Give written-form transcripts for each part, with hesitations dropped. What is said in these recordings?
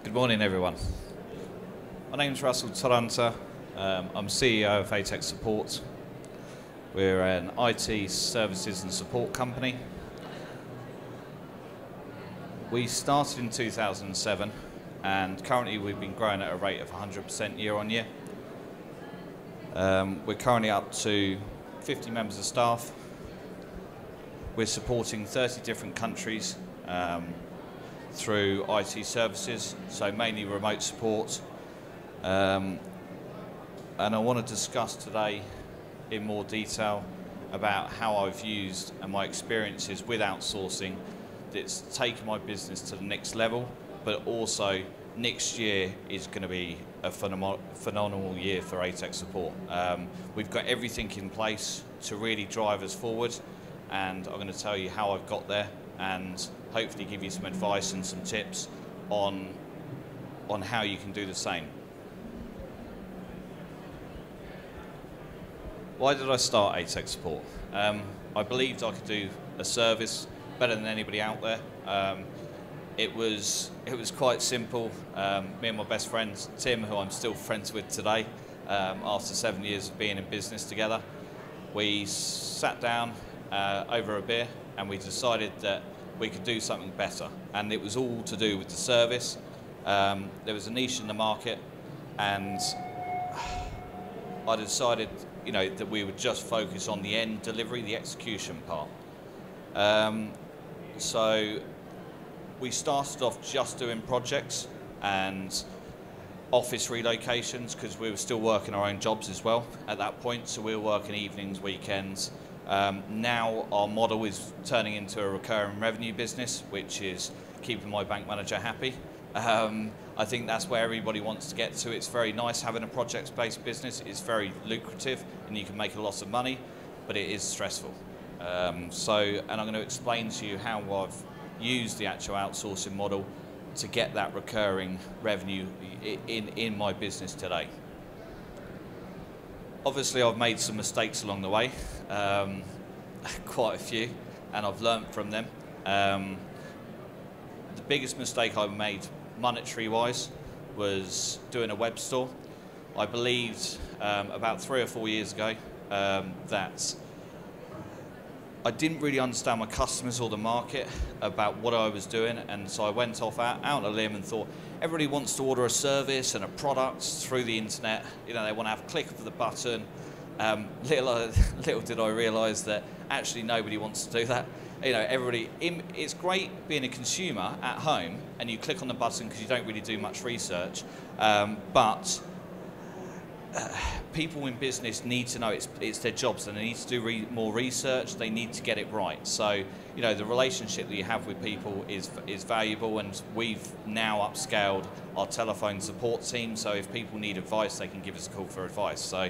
Good morning, everyone. My name's Russell Todhunter. I'm CEO of Atech Support. We're an IT services and support company. We started in 2007, and currently we've been growing at a rate of 100% year on year. We're currently up to 50 members of staff. We're supporting 30 different countries through IT services, so mainly remote support. And I want to discuss today in more detail about how I've used and my experiences with outsourcing that's taken my business to the next level, but also next year is going to be a phenomenal year for Atech Support. We've got everything in place to really drive us forward, and I'm going to tell you how I've got there and hopefully give you some advice and some tips on how you can do the same. Why did I start Atech Support? I believed I could do a service better than anybody out there. It was quite simple. Me and my best friend Tim, who I'm still friends with today, after 7 years of being in business together, we sat down over a beer and we decided that we could do something better, and it was all to do with the service. There was a niche in the market, and I decided, that we would just focus on the end delivery, the execution part. So we started off just doing projects and office relocations, because we were still working our own jobs as well at that point, so we were working evenings, weekends. Now our model is turning into a recurring revenue business, which is keeping my bank manager happy. I think that's where everybody wants to get to. It's very nice having a project-based business. It's very lucrative and you can make a lot of money, but it is stressful. And I'm going to explain to you how I've used the actual outsourcing model to get that recurring revenue in my business today. Obviously, I've made some mistakes along the way, quite a few, and I've learnt from them. The biggest mistake I made monetary-wise was doing a web store. I believed about 3 or 4 years ago that I didn't really understand my customers or the market about what I was doing, and so I went off out on a limb and thought, everybody wants to order a service and a product through the internet. They want to have a click of the button. Little did I realise that actually nobody wants to do that. It's great being a consumer at home and you click on the button because you don't really do much research, but people in business need to know it's their jobs, and they need to do more research. They need to get it right. So the relationship that you have with people is valuable, and we've now upscaled our telephone support team, so if people need advice they can give us a call for advice. So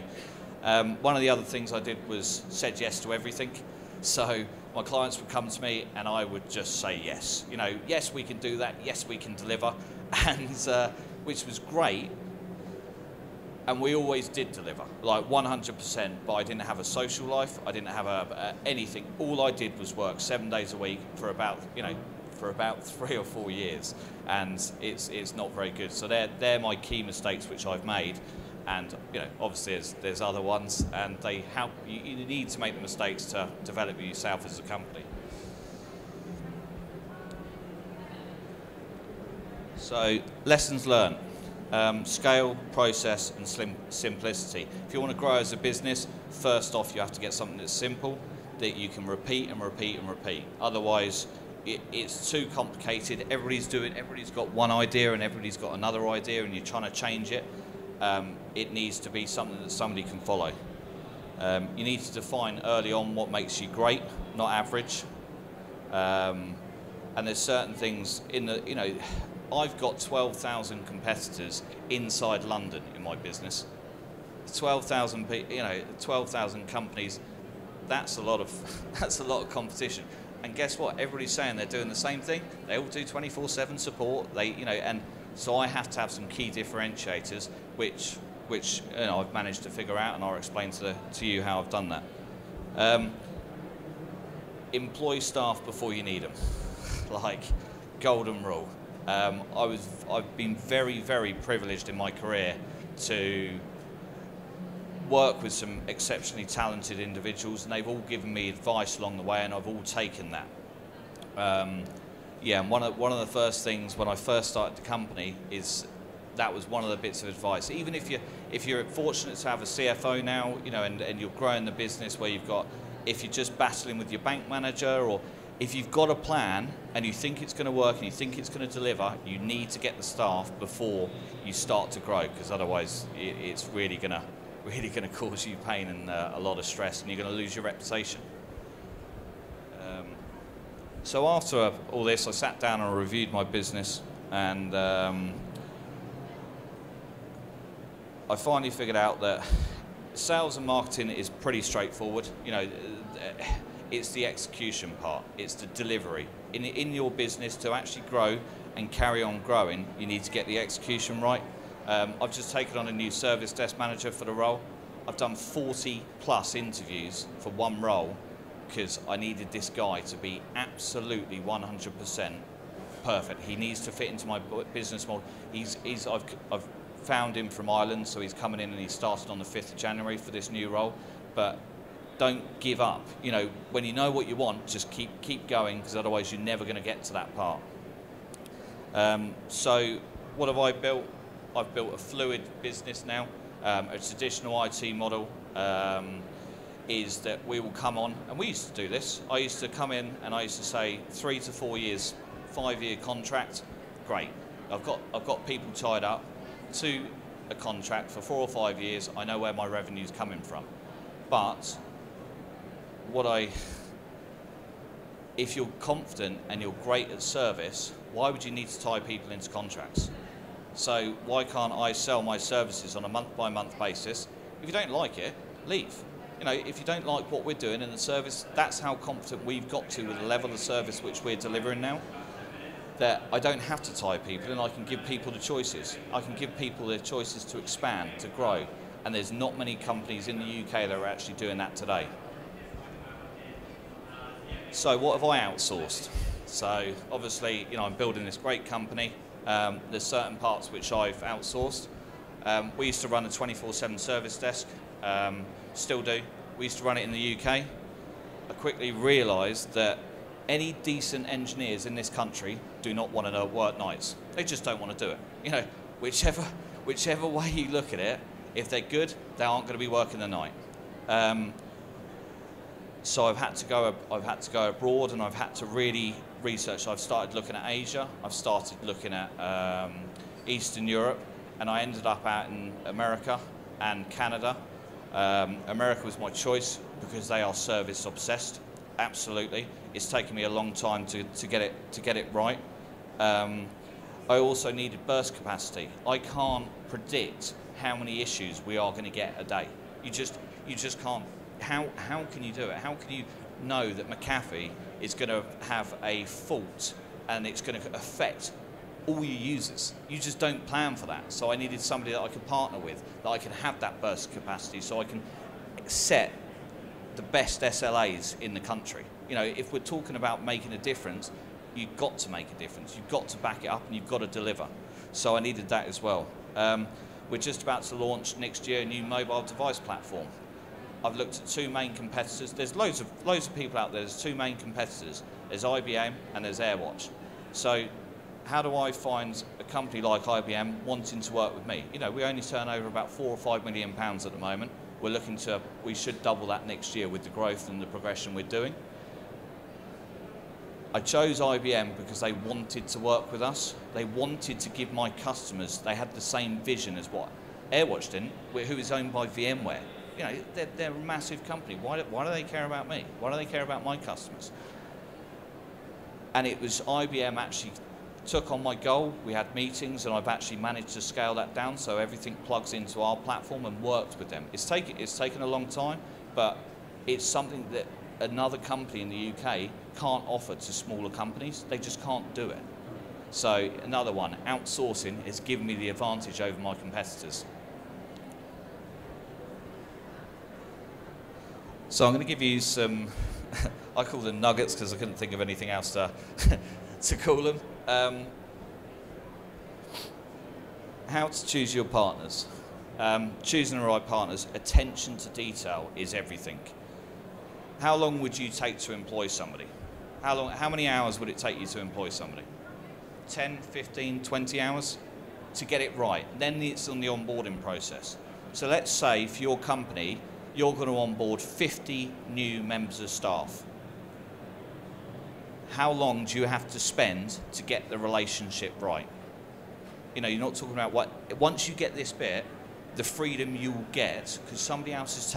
one of the other things I did was said yes to everything. So my clients would come to me and I would just say yes. Yes, we can do that, yes, we can deliver, and which was great. And we always did deliver, like 100%, but I didn't have a social life, I didn't have anything. All I did was work 7 days a week for about 3 or 4 years, and it's not very good. So they're my key mistakes which I've made, and obviously there's other ones, and they help. You need to make the mistakes to develop yourself as a company. So lessons learned. Scale, process, and simplicity. If you want to grow as a business, first off you have to get something that's simple, that you can repeat and repeat and repeat. Otherwise, it's too complicated. Everybody's got one idea and everybody's got another idea, and you're trying to change it. It needs to be something that somebody can follow. You need to define early on what makes you great, not average. And there's certain things in the, I've got 12,000 competitors inside London in my business. 12,000 12,000 companies. That's a lot of competition. And guess what? Everybody's saying they're doing the same thing. They all do 24/7 support. And so I have to have some key differentiators, which I've managed to figure out, and I'll explain to you how I've done that. Employ staff before you need them, like golden rule. I've been very, very privileged in my career to work with some exceptionally talented individuals, and they've all given me advice along the way, and I've all taken that. Yeah, and one of the first things when I first started the company is that was one of the bits of advice. Even if you're fortunate to have a CFO now, you know, and you're growing the business where if you're just battling with your bank manager, or if you've got a plan and you think it's going to work and you think it's going to deliver, you need to get the staff before you start to grow, because otherwise it's really going to cause you pain and a lot of stress, and you're going to lose your reputation. So after all this, I sat down and reviewed my business, and I finally figured out that sales and marketing is pretty straightforward. You know, it's the execution part, it's the delivery. In your business, to actually grow and carry on growing, you need to get the execution right. I've just taken on a new service desk manager for the role. I've done 40 plus interviews for one role because I needed this guy to be absolutely 100% perfect. He needs to fit into my business model. I've found him from Ireland, so he's coming in and he started on the 5th of January for this new role. But don't give up. You know, when you know what you want, just keep going, because otherwise you're never going to get to that part. So what have I built? I've built a fluid business now. A traditional IT model is that we will come on, and we used to do this. I used to come in and I used to say 3 to 4 years, 5-year contract. Great. I've got people tied up to a contract for 4 or 5 years. I know where my revenue's coming from. But if you're confident and you're great at service, why would you need to tie people into contracts? So why can't I sell my services on a month-by-month basis? If you don't like it, leave. You know, if you don't like what we're doing in the service, that's how confident we've got to with the level of service which we're delivering now, that I don't have to tie people, and I can give people the choices. I can give people the choices to expand, to grow, and there's not many companies in the UK that are actually doing that today. So what have I outsourced? So obviously, you know, I'm building this great company. There's certain parts which I've outsourced. We used to run a 24/7 service desk, still do. We used to run it in the UK. I quickly realised that any decent engineers in this country do not want to work nights. They just don't want to do it. You know, whichever way you look at it, if they're good, they aren't going to be working the night. So I've had to go abroad, and I've had to really research. I've started looking at Asia. I've started looking at Eastern Europe, and I ended up out in America and Canada. America was my choice because they are service obsessed. Absolutely, it's taken me a long time to get it right. I also needed burst capacity. I can't predict how many issues we are going to get a day. You just can't. How can you do it? How can you know that McAfee is going to have a fault and it's going to affect all your users? You just don't plan for that. So I needed somebody that I could partner with, that I can have that burst capacity, so I can set the best SLAs in the country. You know, if we're talking about making a difference, you've got to make a difference. You've got to back it up, and you've got to deliver. So I needed that as well. We're just about to launch next year a new mobile device platform. I've looked at 2 main competitors. There's loads of people out there. There's 2 main competitors. There's IBM and there's AirWatch. So how do I find a company like IBM wanting to work with me? You know, we only turn over about £4 or £5 million at the moment. We should double that next year with the growth and the progression we're doing. I chose IBM because they wanted to work with us. They wanted to give my customers, they had the same vision as what AirWatch didn't, who is owned by VMware. You know, they're a massive company. Why do they care about me? Why do they care about my customers? And it was IBM actually took on my goal. We had meetings, and I've actually managed to scale that down so everything plugs into our platform and works with them. It's taken a long time, but it's something that another company in the UK can't offer to smaller companies. They just can't do it. So another one, outsourcing, has given me the advantage over my competitors. So I'm going to give you some, I call them nuggets because I couldn't think of anything else to call them. How to choose your partners. Choosing the right partners, attention to detail is everything. How long would you take to employ somebody? How many hours would it take you to employ somebody? 10, 15, 20 hours to get it right. Then it's on the onboarding process. So let's say for your company, you're going to onboard 50 new members of staff. How long do you have to spend to get the relationship right? You know, you're not talking about once you get this bit, the freedom you will get because somebody else is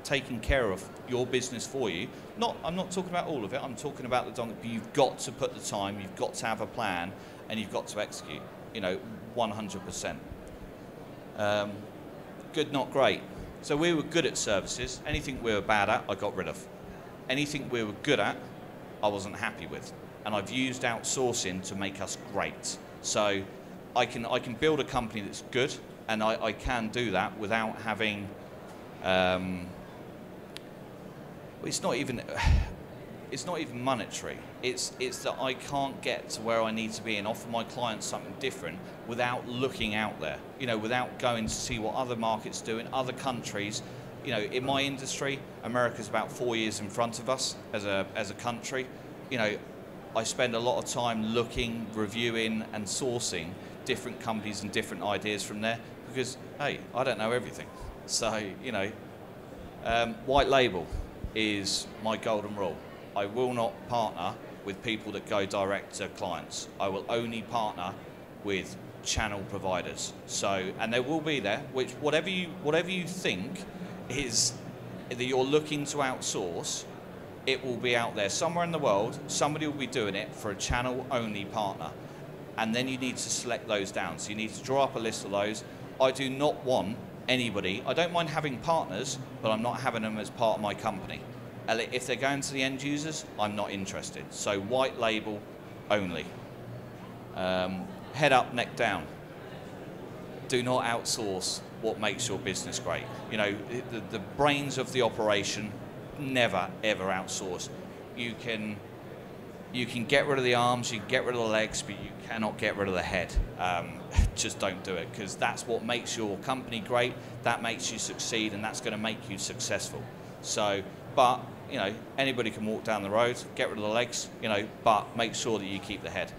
taking care of your business for you. I'm not talking about all of it. I'm talking about the but you've got to put the time, you've got to have a plan, and you've got to execute. You know, 100%. Good, not great. So we were good at services. Anything we were bad at, I got rid of. Anything we were good at, I wasn't happy with. And I've used outsourcing to make us great. So I can build a company that's good, and I can do that without having. It's not even monetary. It's that I can't get to where I need to be and offer my clients something different without looking out there. You know, without going to see what other markets do in other countries. You know, in my industry, America's about 4 years in front of us as a country. You know, I spend a lot of time looking, reviewing, and sourcing different companies and different ideas from there because, hey, I don't know everything. So, you know, white label is my golden rule. I will not partner with people that go direct to clients. I will only partner with channel providers. So, and there will be there, which whatever you think is that you're looking to outsource, it will be out there somewhere in the world. Somebody will be doing it for a channel only partner. And then you need to select those down. So you need to draw up a list of those. I do not want anybody, I don't mind having partners, but I'm not having them as part of my company. If they're going to the end users, I'm not interested. So white label only. Head up, neck down. Do not outsource what makes your business great. You know, the brains of the operation, never ever outsource. You can get rid of the arms, you can get rid of the legs, but you cannot get rid of the head. Just don't do it, because that's what makes your company great, that makes you succeed, and that's going to make you successful. So, but, you know, anybody can walk down the road, get rid of the legs, you know, but make sure that you keep the head.